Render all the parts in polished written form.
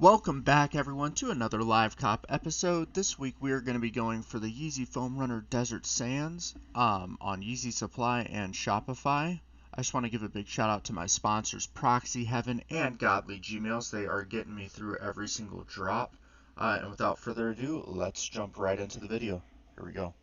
Welcome back, everyone, to another Live Cop episode. This week we are going to be going for the Yeezy Foam Runner Desert Sands on Yeezy Supply and Shopify. I just want to give a big shout out to my sponsors, Proxy Heaven and Godly Gmails. They are getting me through every single drop. And without further ado, let's jump right into the video. Here we go.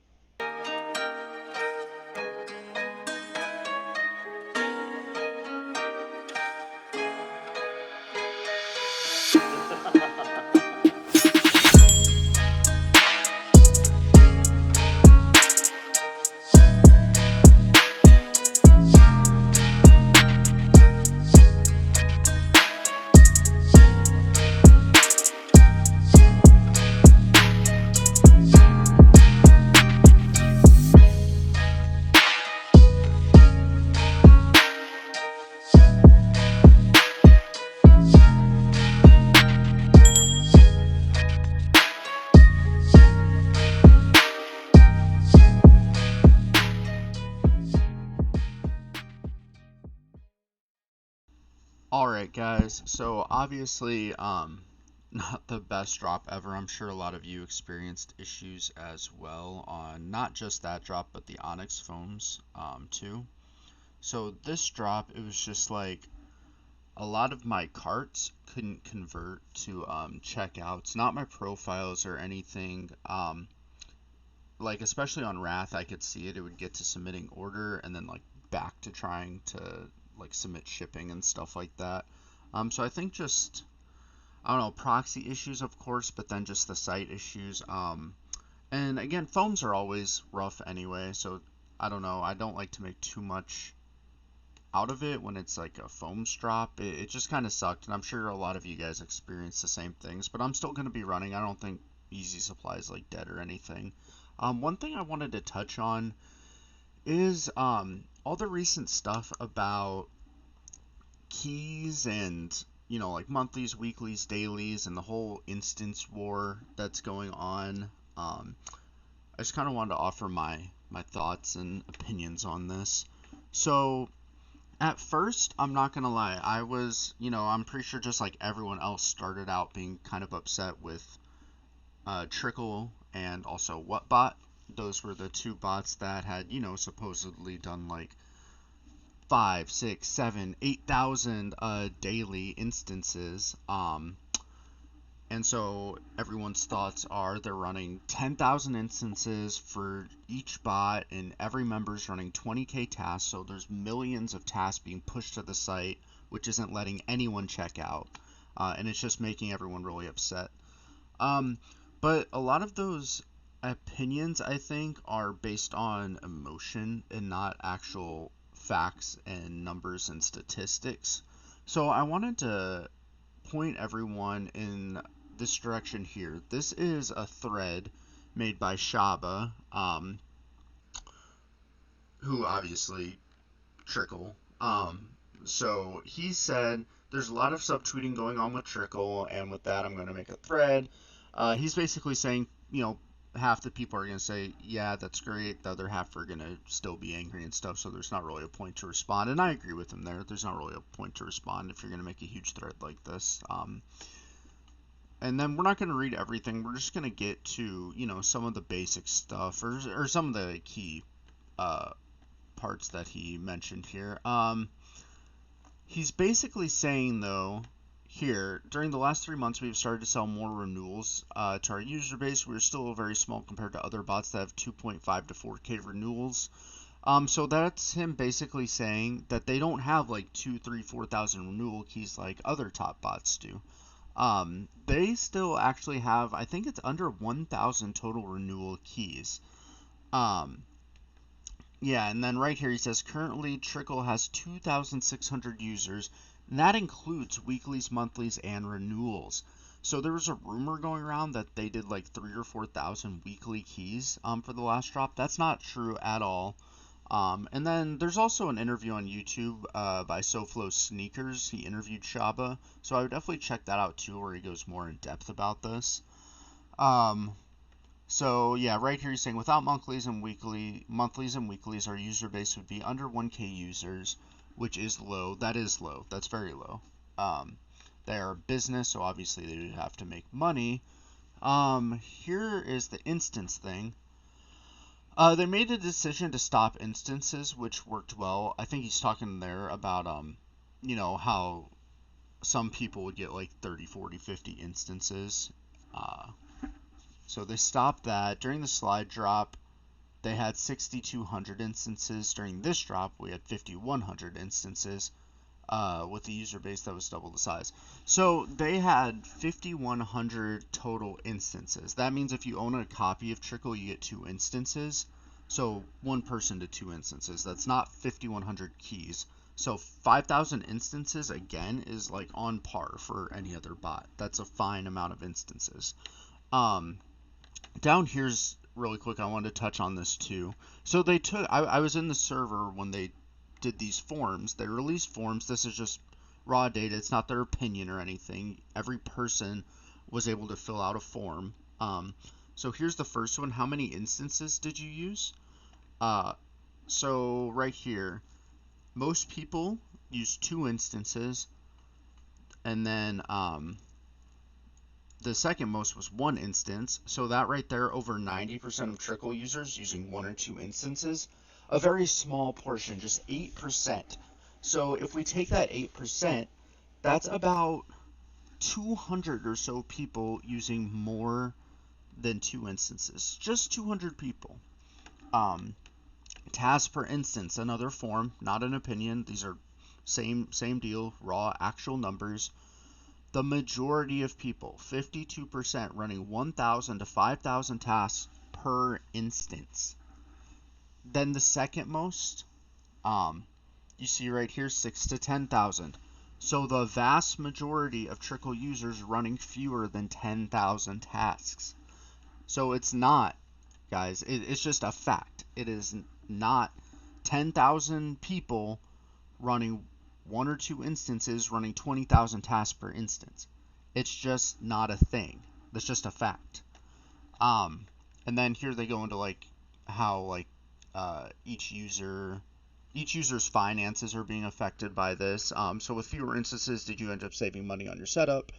Alright guys, so obviously not the best drop ever. I'm sure a lot of you experienced issues as well on not just that drop but the Onyx foams too. So this drop, it was just like a lot of my carts couldn't convert to checkouts, not my profiles or anything. Like especially on Wrath, I could see it would get to submitting order and then like back to trying to like submit shipping and stuff like that. So I think just, I don't know, proxy issues of course, but then just the site issues. And again, foams are always rough anyway, so I don't know, I don't like to make too much out of it when it's like a foams drop. It just kind of sucked, and I'm sure a lot of you guys experienced the same things, but I'm still going to be running. I don't think Yeezy Supply is like dead or anything. One thing I wanted to touch on is all the recent stuff about keys and, you know, like monthlies, weeklies, dailies, and the whole instance war that's going on. I just kind of wanted to offer my thoughts and opinions on this. So at first, I'm not gonna lie, I was, you know, I'm pretty sure just like everyone else started out being kind of upset with Trickle and also Whatbot. Those were the two bots that had, you know, supposedly done like 5, 6, 7, 8,000 daily instances. And so everyone's thoughts are they're running 10,000 instances for each bot, and every member's running 20k tasks, so there's millions of tasks being pushed to the site, which isn't letting anyone check out, and it's just making everyone really upset. But a lot of those opinions, I think, are based on emotion and not actual facts and numbers and statistics. So I wanted to point everyone in this direction here. This is a thread made by Shaba, who obviously Trickle. So he said there's a lot of subtweeting going on with Trickle, and with that I'm going to make a thread. He's basically saying, you know, half the people are going to say, yeah, that's great. The other half are going to still be angry and stuff, so there's not really a point to respond. And I agree with him there. There's not really a point to respond if you're going to make a huge thread like this. And then we're not going to read everything. We're just going to get to, you know, some of the basic stuff or some of the key parts that he mentioned here. He's basically saying, though, here, during the last 3 months, we've started to sell more renewals to our user base. We're still very small compared to other bots that have 2.5 to 4K renewals. So that's him basically saying that they don't have like 2, 3, 4,000 renewal keys like other top bots do. They still actually have, I think it's under 1,000 total renewal keys. Yeah, and then right here he says currently Trickle has 2,600 users, and that includes weeklies, monthlies, and renewals. So there was a rumor going around that they did like 3,000 or 4,000 weekly keys for the last drop. That's not true at all. And then there's also an interview on YouTube by SoFlo Sneakers. He interviewed Shaba, so I would definitely check that out too, where he goes more in depth about this. So yeah, right here he's saying without monthlies and weeklies, our user base would be under 1K users, which is low. That is low. That's very low. They're a business, so obviously they would have to make money. Here is the instance thing. They made a decision to stop instances, which worked well. I think he's talking there about, how some people would get like 30, 40, 50 instances. So they stopped that. During the slide drop, they had 6,200 instances. During this drop, we had 5,100 instances with a user base that was double the size. So they had 5,100 total instances. That means if you own a copy of Trickle, you get 2 instances. So one person to 2 instances. That's not 5,100 keys. So 5,000 instances, again, is like on par for any other bot. That's a fine amount of instances. Down here's really quick, I wanted to touch on this too. So they took, I was in the server when they did these forms. They released forms. This is just raw data. It's not their opinion or anything. Every person was able to fill out a form. So here's the first one. How many instances did you use? So right here, most people use 2 instances, and then the second most was 1 instance. So that right there, over 90% of Trickle users using 1 or 2 instances. A very small portion, just 8%. So if we take that 8%, that's about 200 or so people using more than 2 instances. Just 200 people. Tasks per instance, another form, not an opinion. These are same deal, raw actual numbers. The majority of people, 52%, running 1,000 to 5,000 tasks per instance. Then the second most, you see right here, 6 to 10,000. So the vast majority of Trickle users running fewer than 10,000 tasks. So it's not, guys, it's just a fact. It is not 10,000 people running 1 or 2 instances running 20,000 tasks per instance. It's just not a thing. That's just a fact. And then here they go into like how like each user's finances are being affected by this. So with fewer instances, did you end up saving money on your setup?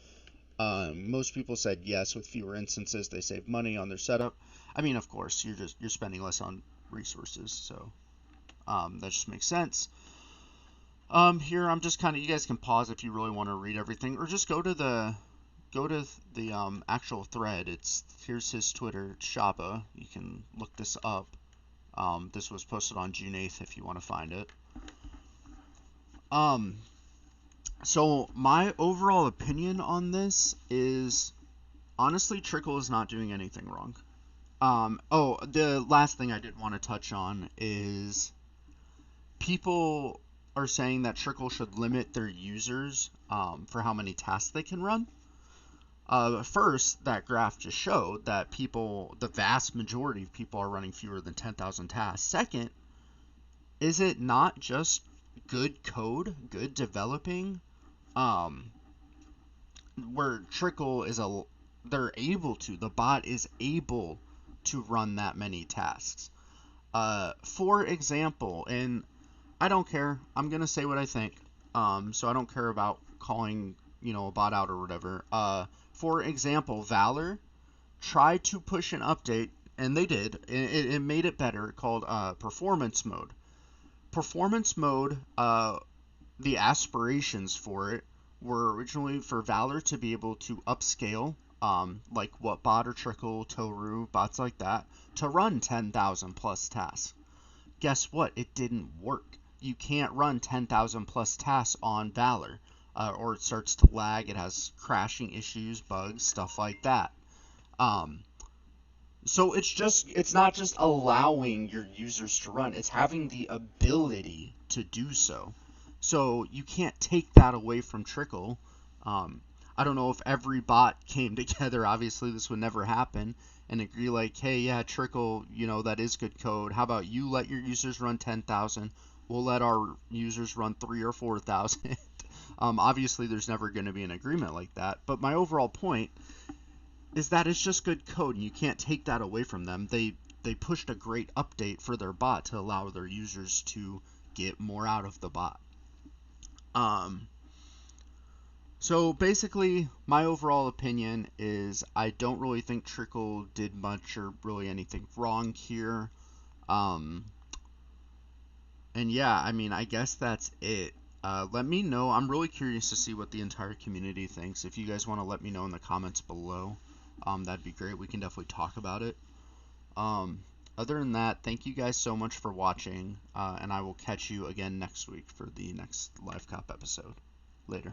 Most people said yes. With fewer instances, they save money on their setup. I mean, of course, you're spending less on resources, so that just makes sense. Here I'm just kind of, you guys can pause if you really want to read everything, or just go to the actual thread. Here's his Twitter, Shaba. You can look this up. This was posted on June 8th if you want to find it. So my overall opinion on this is, honestly, Trickle is not doing anything wrong. The last thing I did want to touch on is people are saying that Trickle should limit their users for how many tasks they can run. First, that graph just showed that the vast majority of people are running fewer than 10,000 tasks. Second, is it not just good code, good developing, where Trickle the bot is able to run that many tasks? For example, and I don't care, I'm going to say what I think, so I don't care about calling, a bot out or whatever. For example, Valor tried to push an update, and they did. It made it better, called Performance Mode. Performance Mode, the aspirations for it were originally for Valor to be able to upscale, like Whatbot or Trickle, Toru, bots like that, to run 10,000 plus tasks. Guess what? It didn't work. You can't run 10,000 plus tasks on Valor, or it starts to lag. It has crashing issues, bugs, stuff like that. So it's not just allowing your users to run, it's having the ability to do so. So you can't take that away from Trickle. I don't know if every bot came together, obviously this would never happen, and agree like, hey, yeah, Trickle, that is good code. How about you let your users run 10,000? We'll let our users run 3,000 or 4,000. Obviously, there's never going to be an agreement like that. But my overall point is that it's just good code, and you can't take that away from them. They pushed a great update for their bot to allow their users to get more out of the bot. So basically, my overall opinion is I don't really think Trickle did much or really anything wrong here. Um, and yeah, I mean, I guess that's it. Let me know. I'm really curious to see what the entire community thinks. If you guys want to let me know in the comments below, that'd be great. We can definitely talk about it. Um, Other than that, thank you guys so much for watching, and I will catch you again next week for the next Live Cop episode. Later.